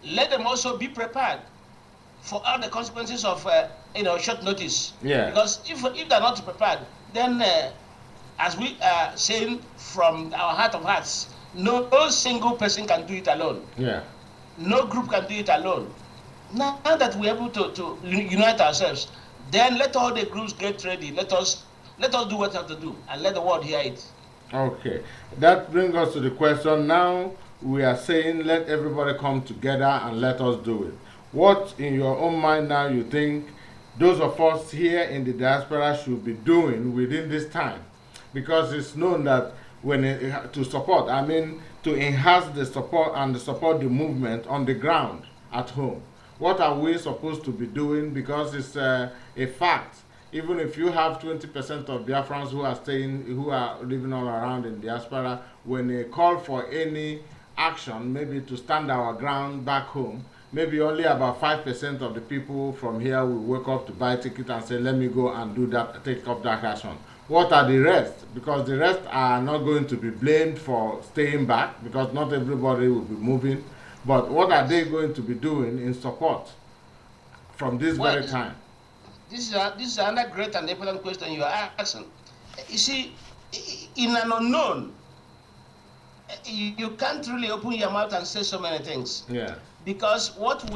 let them also be prepared for all the consequences of short notice. Yeah. Because if they're not prepared, then as we are saying from our heart of hearts, no single person can do it alone. Yeah. No group can do it alone. Now that we're able to unite ourselves, then let all the groups get ready. Let us do what we have to do and let the world hear it. Okay. That brings us to the question now. We are saying let everybody come together and let us do it. What in your own mind now you think those of us here in the diaspora should be doing within this time? Because it's known that to support, I mean, to enhance the support and support the movement on the ground at home. What are we supposed to be doing? Because it's a fact. Even if you have 20% of Biafrans who are living all around in diaspora, when they call for any action, maybe to stand our ground back home, maybe only about 5% of the people from here will wake up to buy ticket and say, let me go and do that, take up that action. What are the rest? Because the rest are not going to be blamed for staying back, because not everybody will be moving. But what are they going to be doing in support from this Well, very time? This is another great and important question you are asking. You see, in an unknown, you can't really open your mouth and say so many things. Yeah. Because what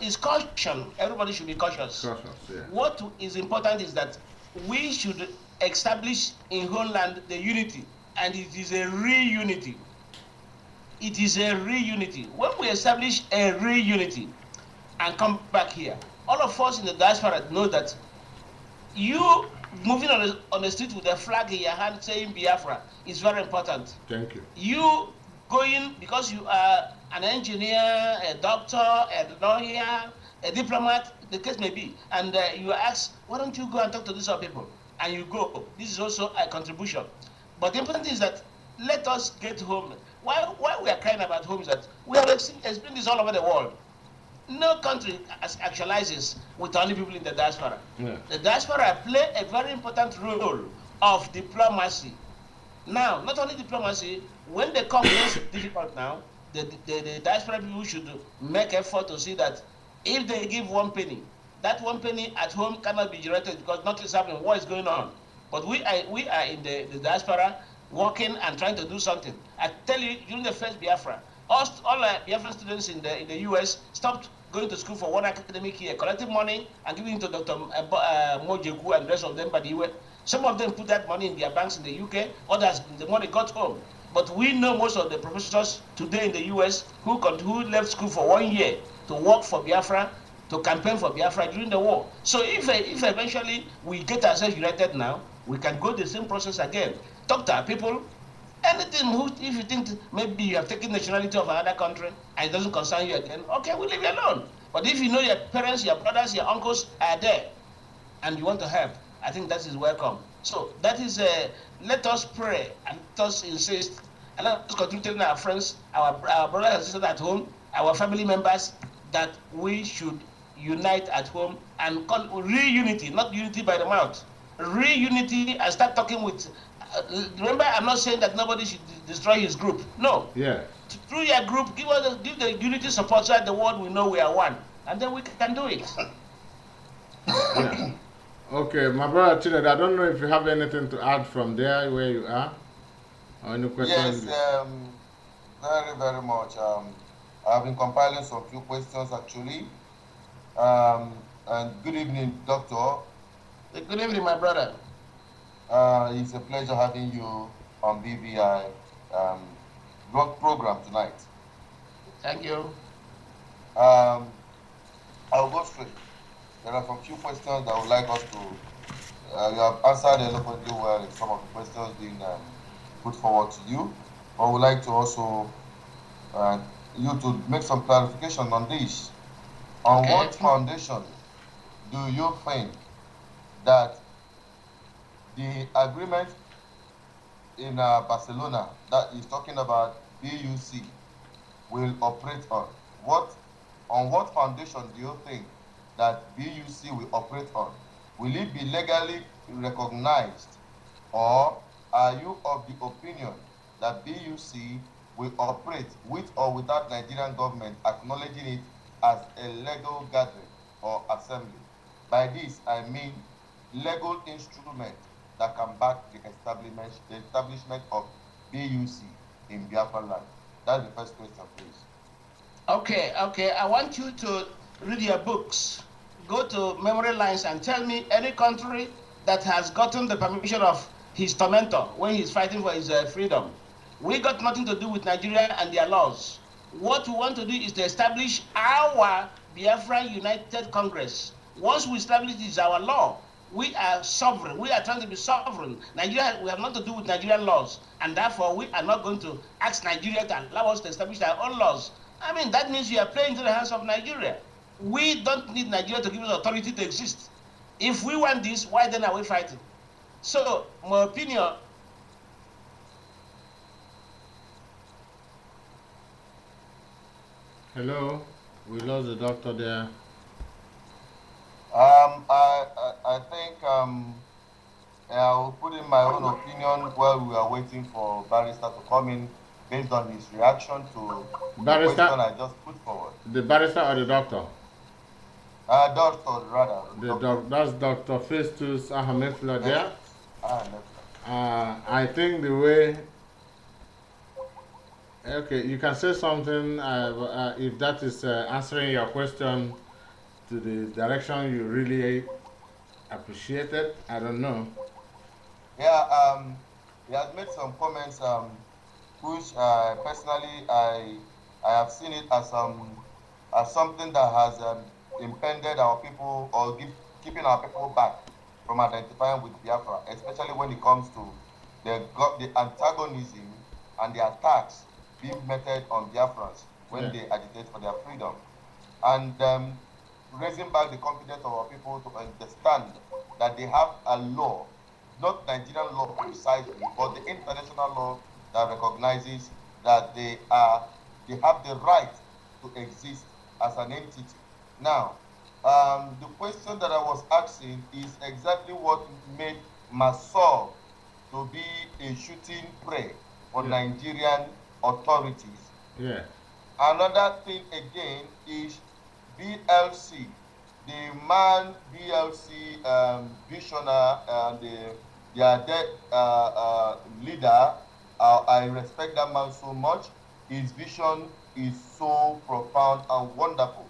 is caution, everybody should be cautious. Cautious, yeah. What is important is that we should establish in homeland the unity, and it is a real unity. It is a real unity. When we establish a real unity and come back here, all of us in the diaspora know that you moving on the street with a flag in your hand saying Biafra is very important. Thank you. You going because you are an engineer, a doctor, a lawyer, a diplomat, the case may be, and you ask, why don't you go and talk to these other people? And you go. This is also a contribution. But the important thing is that let us get home. Why we are crying about home is that we have experienced this all over the world. No country actualizes with only people in the diaspora. Yeah. The diaspora play a very important role of diplomacy. Now, not only diplomacy, when they come, it's difficult now. The diaspora people should make effort to see that if they give 1 penny, that 1 penny at home cannot be generated because nothing is happening. What is going on? But we are in the diaspora working and trying to do something. I tell you, during the first Biafra, all Biafran students in the US stopped going to school for 1 academic year, collecting money and giving it to Dr. Mojeku and the rest of them. But some of them put that money in their banks in the UK, others the money got home. But we know most of the professors today in the US who left school for 1 year to work for Biafra, to campaign for Biafra during the war. So if eventually we get ourselves united now, we can go the same process again. Talk to our people. Anything, if you think maybe you have taken nationality of another country and it doesn't concern you again, okay, we'll leave you alone. But if you know your parents, your brothers, your uncles are there and you want to help, I think that is welcome. So that is, let us pray and let us insist and let us continue telling our friends, our brothers and sisters at home, our family members, that we should unite at home and call real unity, not unity by the mouth. Real unity and start talking with. Remember, I'm not saying that nobody should destroy his group. No. Yeah. Through your group, give the unity support so that the world will know we are one, and then we can do it. Yeah. Okay, my brother Chined, I don't know if you have anything to add from there where you are, or any questions. Yes, very, very much. I've been compiling some few questions actually. And good evening, Doctor. Good evening, my brother. It's a pleasure having you on BVI blog program tonight. Thank you. I'll go straight. There are some few questions that I would like us to. You have answered eloquently well in some of the questions being put forward to you. But I would like to also you to make some clarification on this. On Okay. what foundation do you think that the agreement in Barcelona that is talking about BUC will operate on? On what foundation do you think that BUC will operate on? Will it be legally recognized, or are you of the opinion that BUC will operate with or without Nigerian government acknowledging it as a legal gathering or assembly. By this, I mean legal instrument that can back the establishment of BUC in Biafran land. That's the first question, please. Okay, I want you to read your books. Go to memory lines and tell me any country that has gotten the permission of his tormentor when he's fighting for his freedom. We got nothing to do with Nigeria and their laws. What we want to do is to establish our Biafra United Congress. Once we establish this, our law, we are sovereign. We are trying to be sovereign. Nigeria, we have nothing to do with Nigerian laws, and therefore we are not going to ask Nigeria to allow us to establish our own laws. I mean, that means we are playing into the hands of Nigeria. We don't need Nigeria to give us authority to exist. If we want this, why then are we fighting? So, my opinion. Hello, we lost the doctor there. I think I'll put in my own opinion while we are waiting for Barrister to come in based on his reaction to Barrister, the question I just put forward. The barrister or the doctor? Doctor, rather. That's Dr. Festus Ahamefula there. Ahamefula. I think the way. Okay, you can say something if that is answering your question to the direction you really appreciate it. I don't know. Yeah, he has made some comments which personally I have seen it as something that has impeded our people or keeping our people back from identifying with Biafra, especially when it comes to the antagonism and the attacks being meted on Biafrans when they agitate for their freedom. And raising back the confidence of our people to understand that they have a law, not Nigerian law precisely, but the international law that recognizes that they have the right to exist as an entity. Now, the question that I was asking is exactly what made Massaw to be a shooting prey for Nigerian authorities. Yeah. Another thing again is BLC, the man BLC visionary and their dead leader. I respect that man so much. His vision is so profound and wonderful.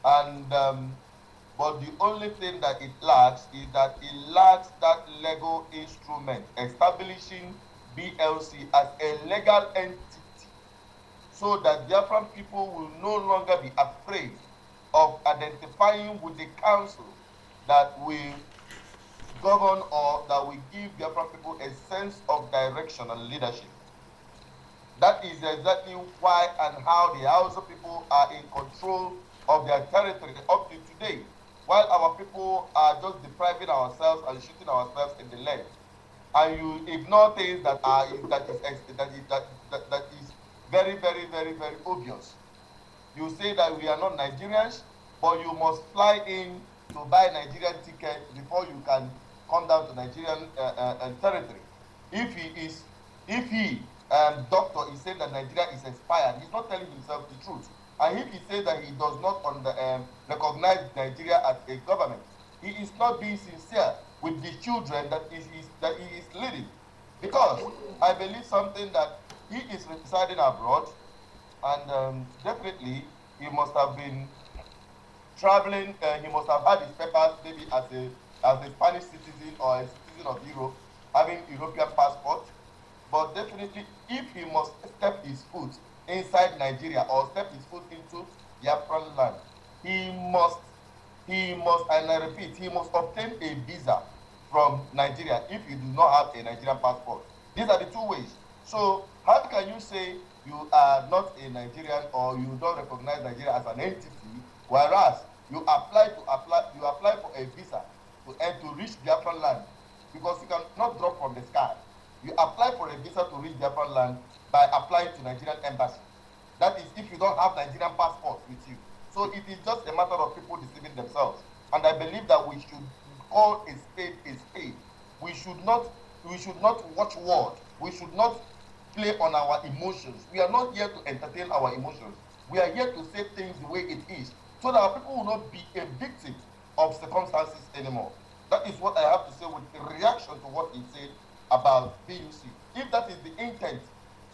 And but the only thing that it lacks is that it lacks that legal instrument establishing BLC as a legal entity, so that Biafran people will no longer be afraid of identifying with the council that will govern or that will give Biafran people a sense of direction and leadership. That is exactly why and how the Hausa people are in control of their territory up to today, while our people are just depriving ourselves and shooting ourselves in the leg. And you ignore things that is very, very, very, very obvious. You say that we are not Nigerians, but you must fly in to buy Nigerian ticket before you can come down to Nigerian territory. If he doctor is saying that Nigeria is expired, he's not telling himself the truth. And if he says that he does not recognize Nigeria as a government, he is not being sincere with the children that he is leading. Because I believe something that he is residing abroad, and definitely he must have been traveling. He must have had his papers maybe as a Spanish citizen or a citizen of Europe, having European passport. But definitely, if he must step his foot inside Nigeria or step his foot into Biafran land, he must, and I repeat, he must obtain a visa from Nigeria if you do not have a Nigerian passport. These are the two ways. So how can you say you are not a Nigerian or you don't recognize Nigeria as an entity, whereas you apply for a visa to reach Biafran land, because you cannot drop from the sky. You apply for a visa to reach Biafran land by applying to Nigerian embassy. That is if you don't have Nigerian passport with you. So it is just a matter of people deceiving themselves. And I believe that we should call a spade a spade. We should not watch word. We should not play on our emotions. We are not here to entertain our emotions. We are here to say things the way it is, so that our people will not be a victim of circumstances anymore. That is what I have to say with the reaction to what he said about BUC. If that is the intent,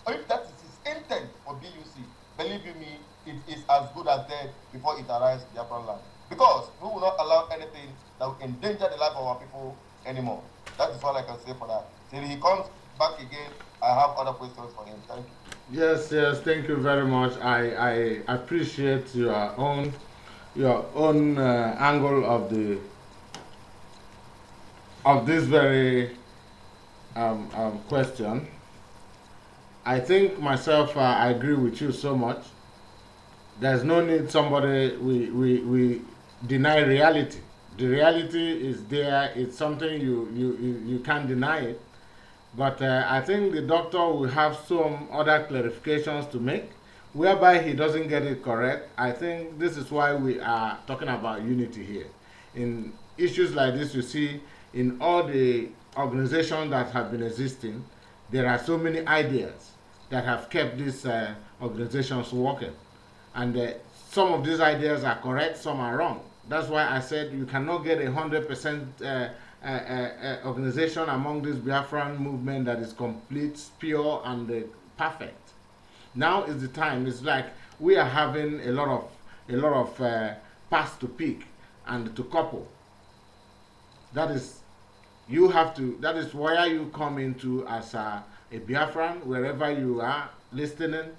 or if that is his intent for BUC, believe you me, it is as good as dead before it arrives in Biafran land. Because we will not allow anything that will endanger the life of our people anymore. That is all I can say for that. Till he comes back again, I have other questions for him. Thank you. Yes, yes, thank you very much. I appreciate your own angle of this very question. I think myself, I agree with you so much. There's no need somebody we deny reality. The reality is there. It's something you can't deny it. But I think the doctor will have some other clarifications to make, whereby he doesn't get it correct. I think this is why we are talking about unity here. In issues like this, you see, in all the organizations that have been existing, there are so many ideas that have kept these organizations working. And some of these ideas are correct, some are wrong. That's why I said you cannot get 100% organization among this Biafran movement that is complete, pure, and perfect. Now is the time. It's like we are having a lot of paths to pick and to couple. That is, you have to. That is where you come into as a Biafran, wherever you are listening.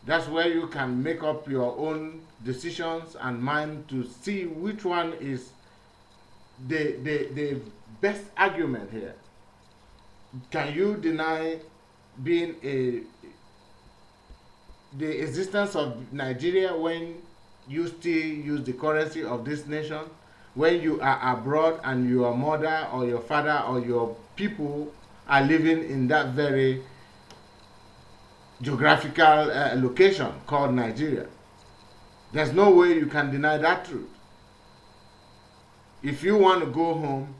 That's where you can make up your own decisions and mind to see which one is the best argument here. Can you deny being the existence of Nigeria when you still use the currency of this nation? When you are abroad and your mother or your father or your people are living in that very geographical location called Nigeria. There's no way you can deny that truth. If you want to go home,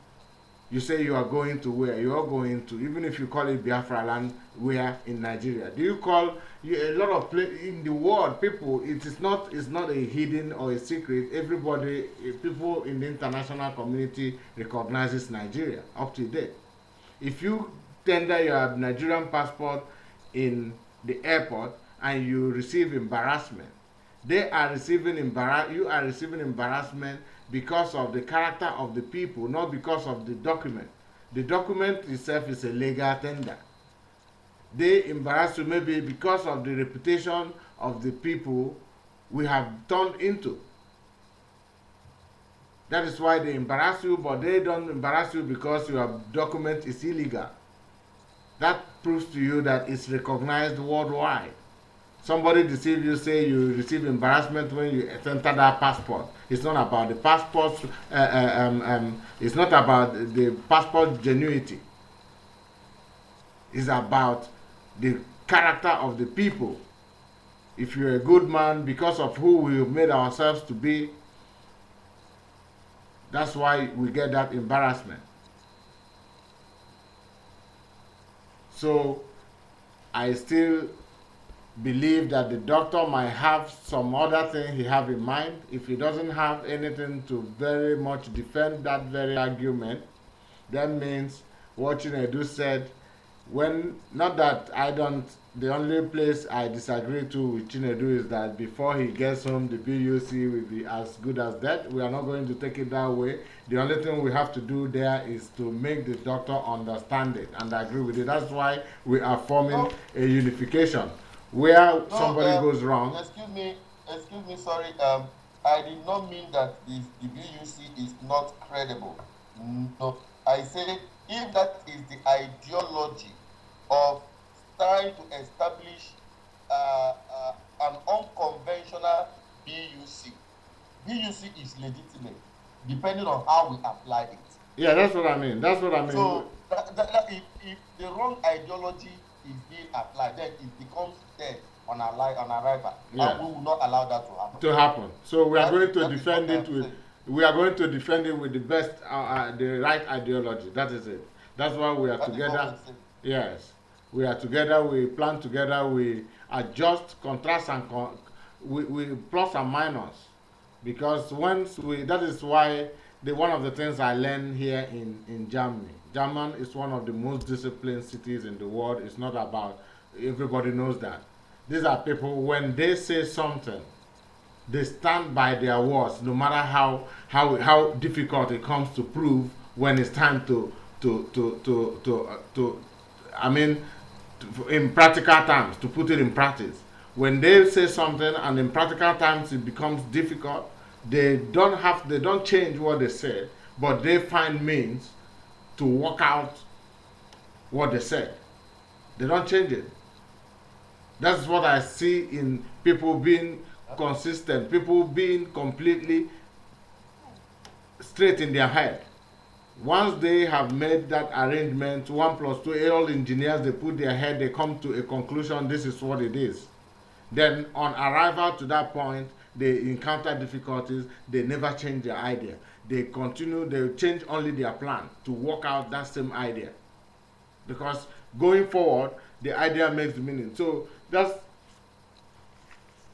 you say you are going to where? You are going to, even if you call it Biafra land, where in Nigeria? Do you call a lot of in the world people? It's not a hidden or a secret. Everybody, people in the international community recognizes Nigeria up to date. If you tender your Nigerian passport in the airport and you receive embarrassment, you are receiving embarrassment because of the character of the people, not because of the document. The document itself is a legal tender. They embarrass you maybe because of the reputation of the people we have turned into. That is why they embarrass you, but they don't embarrass you because your document is illegal. That proves to you that it's recognized worldwide. Somebody deceive you, say you receive embarrassment when you enter that passport. It's not about the passport. It's not about the passport genuity. It's about the character of the people. If you're a good man, because of who we have made ourselves to be, that's why we get that embarrassment. So, I still believe that the doctor might have some other thing he have in mind. If he doesn't have anything to very much defend that very argument, that means what Chinedu said, when, not that I don't, the only place I disagree to with Chinedu is that before he gets home, the BUC will be as good as that. We are not going to take it that way. The only thing we have to do there is to make the doctor understand it and agree with it. That's why we are forming a unification. Where somebody goes wrong. Excuse me, sorry. I did not mean that the BUC is not credible. No, I said if that is the ideology of trying to establish an unconventional BUC is legitimate, depending on how we apply it. Yeah, that's what I mean. So, if the wrong ideology is being applied, then it becomes dead on arrival, yeah. And we will not allow that to happen. So we are going to defend it with. We are going to defend it with the best, the right ideology. That is it. That's why we are together. Yes. We are together, we plan together, we adjust, contrast, and we plus and minus. Because once that is why one of the things I learned here in Germany. German is one of the most disciplined cities in the world. It's not about, everybody knows that. These are people, when they say something, they stand by their words, no matter how difficult it comes to prove when it's time to I mean, in practical terms, to put it in practice. When they say something and in practical terms it becomes difficult, they don't change what they said, but they find means to work out what they said. They don't change it. That's what I see in people being consistent, people being completely straight in their head. Once they have made that arrangement, 1 plus 2, all engineers, they put their head, they come to a conclusion, this is what it is. Then on arrival to that point, they encounter difficulties, they never change their idea. They continue, they change only their plan to work out that same idea. Because going forward, the idea makes the meaning. So that's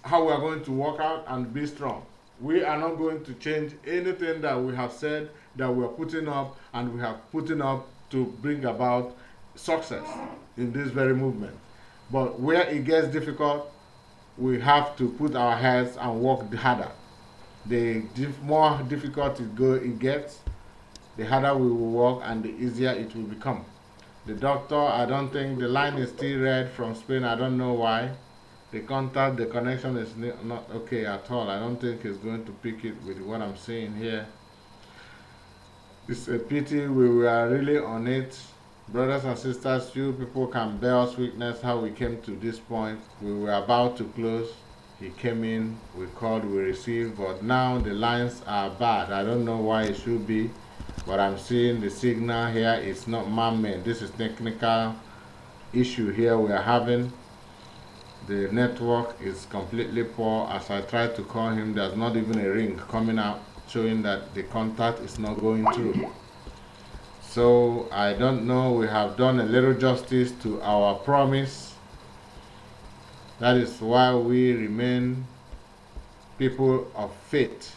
how we are going to work out and be strong. We are not going to change anything that we have said, that we are putting up, and we have putting up to bring about success in this very movement. But where it gets difficult, we have to put our heads and work harder. The more difficult it gets, the harder we will work and the easier it will become. The doctor, I don't think, the line is still red from Spain. I don't know why. The connection is not okay at all. I don't think it's going to pick it with what I'm saying here. It's a pity. We were really on it. Brothers and sisters, you people can bear us witness how we came to this point. We were about to close. He came in, we called, we received, but now the lines are bad. I don't know why it should be, but I'm seeing the signal here. It's not man-made. This is technical issue here we are having. The network is completely poor. As I try to call him, there's not even a ring coming out showing that the contact is not going through. So I don't know, we have done a little justice to our promise. That is why we remain people of faith.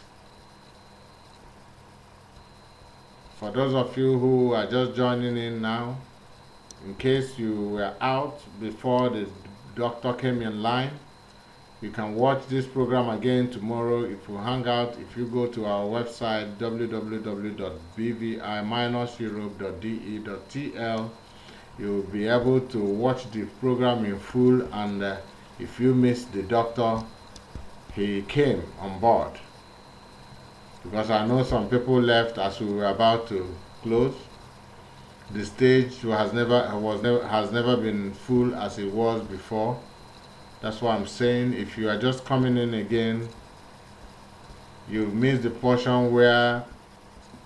For those of you who are just joining in now, in case you were out before the doctor came in line, you can watch this program again tomorrow. If you hang out, if you go to our website www.bvi-europe.de.tl, you'll be able to watch the program in full. And if you missed the doctor, he came on board, because I know some people left as we were about to close. The stage has never been full as it was before. That's why I'm saying, if you are just coming in again, you missed the portion where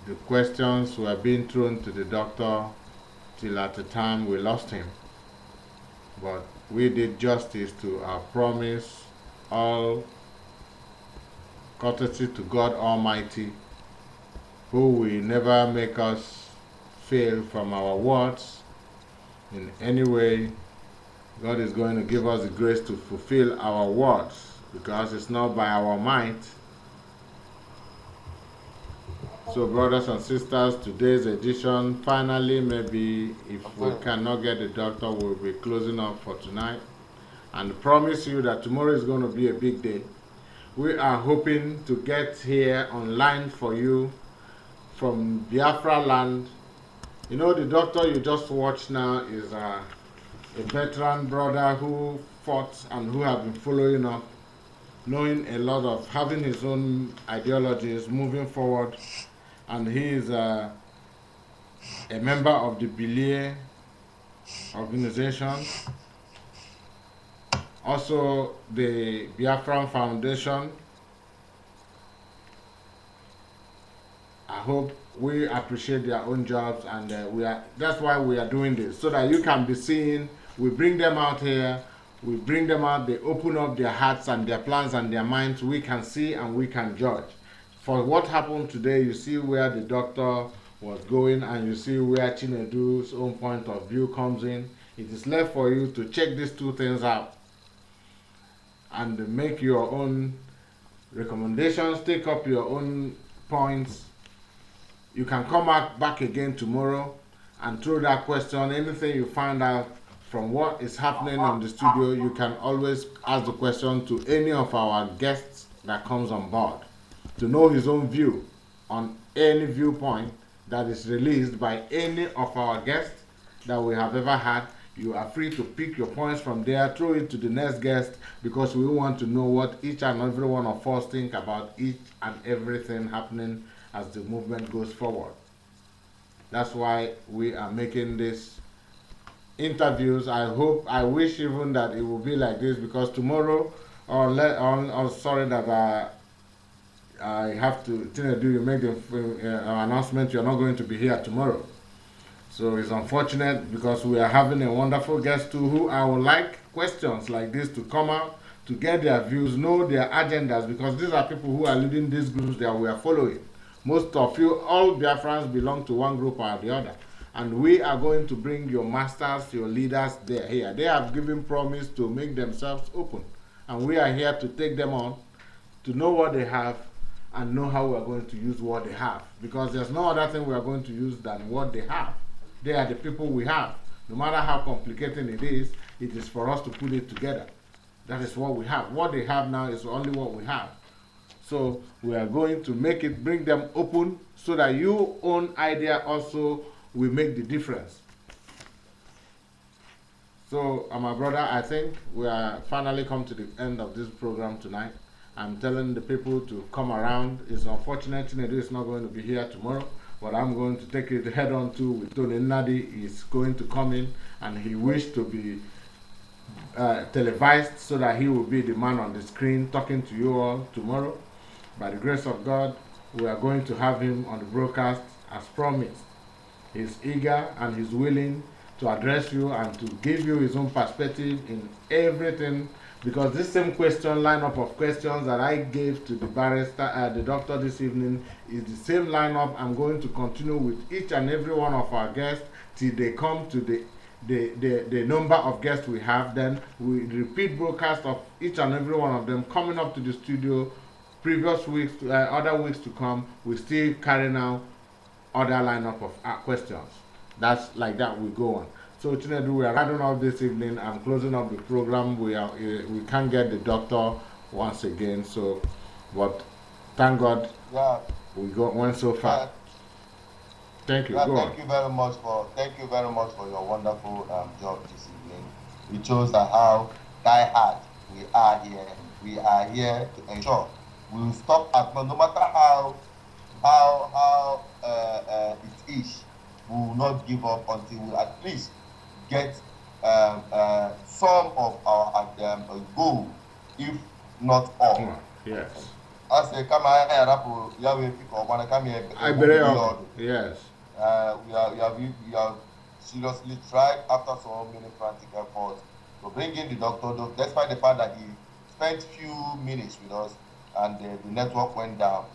the questions were being thrown to the doctor till at the time we lost him. But we did justice to our promise, all courtesy to God Almighty, who will never make us fail from our words in any way. God is going to give us the grace to fulfill our words, because it's not by our might. So brothers and sisters, today's edition, finally, maybe if we cannot get the doctor, we'll be closing up for tonight. And promise you that tomorrow is going to be a big day. We are hoping to get here online for you from Biafra land. You know, the doctor you just watched now is a veteran brother who fought and who have been following up, knowing a lot of, having his own ideologies, moving forward. And he is a member of the Bvi organization, also the Biafran Foundation. I hope we appreciate their own jobs, and that's why we are doing this, so that you can be seeing. We bring them out here, we bring them out, they open up their hearts and their plans and their minds. We can see and we can judge. For what happened today, you see where the doctor was going, and you see where Chinedu's own point of view comes in. It is left for you to check these two things out and make your own recommendations, take up your own points. You can come back again tomorrow and throw that question. Anything you find out from what is happening in the studio, you can always ask the question to any of our guests that comes on board to know his own view on any viewpoint that is released by any of our guests that we have ever had. You are free to pick your points from there, throw it to the next guest, because we want to know what each and every one of us think about each and everything happening as the movement goes forward. That's why we are making these interviews. I wish even that it will be like this, because tomorrow, sorry that I have to, you make the announcement you're not going to be here tomorrow. So it's unfortunate, because we are having a wonderful guest too, who I would like questions like this to come out, to get their views, know their agendas, because these are people who are leading these groups that we are following. Most of you, all Biafrans, belong to one group or the other. And we are going to bring your masters, your leaders there here. They have given promise to make themselves open. And we are here to take them on, to know what they have, and know how we are going to use what they have. Because there's no other thing we are going to use than what they have. They are the people we have. No matter how complicated it is for us to put it together. That is what we have. What they have now is only what we have. So we are going to make it, bring them open, so that your own idea also will make the difference. So, my brother, I think we are finally come to the end of this program tonight. I'm telling the people to come around. It's unfortunate Chinedu is not going to be here tomorrow, but I'm going to take it head on to with Tony Nadi. He's going to come in, and he wished to be televised, so that he will be the man on the screen talking to you all tomorrow. By the grace of God, we are going to have him on the broadcast as promised. He's eager and he's willing to address you and to give you his own perspective in everything, because this same lineup of questions that I gave to the the doctor this evening, is the same lineup I'm going to continue with each and every one of our guests till they come to the number of guests we have. Then we repeat broadcast of each and every one of them coming up to the studio. Previous weeks, other weeks to come, we still carry now other lineup of questions. That's like that we go on. So Chinedu, we are rounding up this evening. I'm closing up the program. We can't get the doctor once again. So, but thank God, went so far. Thank you. Thank you very much for your wonderful job this evening. It shows that how die-hard we are here. We are here to ensure we will stop at no matter how it is. We will not give up until we at least get some of our goal, if not all. Yes. As they come here, yes. We have seriously tried, after so many frantic efforts, to bring in the doctor, despite the fact that he spent few minutes with us and the network went down.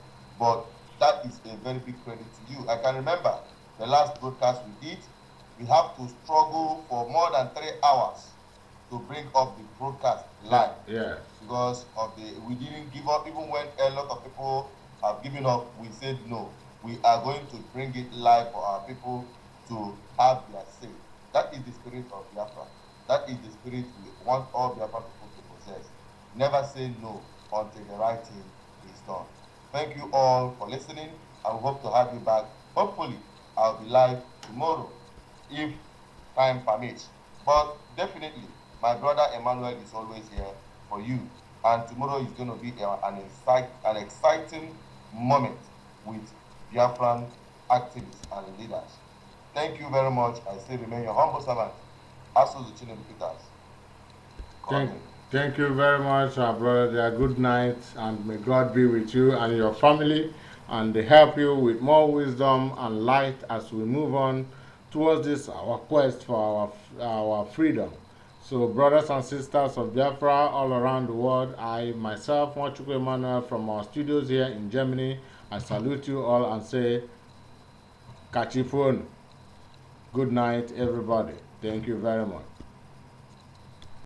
But that is a very big credit to you. I can remember the last broadcast we did, we have to struggle for more than 3 hours to bring up the broadcast live. Yeah. Because of we didn't give up. Even when a lot of people have given up, we said no. We are going to bring it live for our people to have their say. That is the spirit of Biafra. That is the spirit we want all Biafra people to possess. Never say no until the right thing is done. Thank you all for listening. I hope to have you back. Hopefully, I'll be live tomorrow, if time permits. But definitely, my brother Emmanuel is always here for you. And tomorrow is going to be an exciting moment with Biafran activists and leaders. Thank you very much. I still remain your humble servant, Asos Chinedu Peters. Thank you very much, our brother there. Good night, and may God be with you and your family, and help you with more wisdom and light as we move on towards this our quest for our freedom. So, brothers and sisters of Biafra all around the world, I myself, Mwachukwu Emmanuel, from our studios here in Germany, I salute you all and say, Kachifun. Good night, everybody. Thank you very much.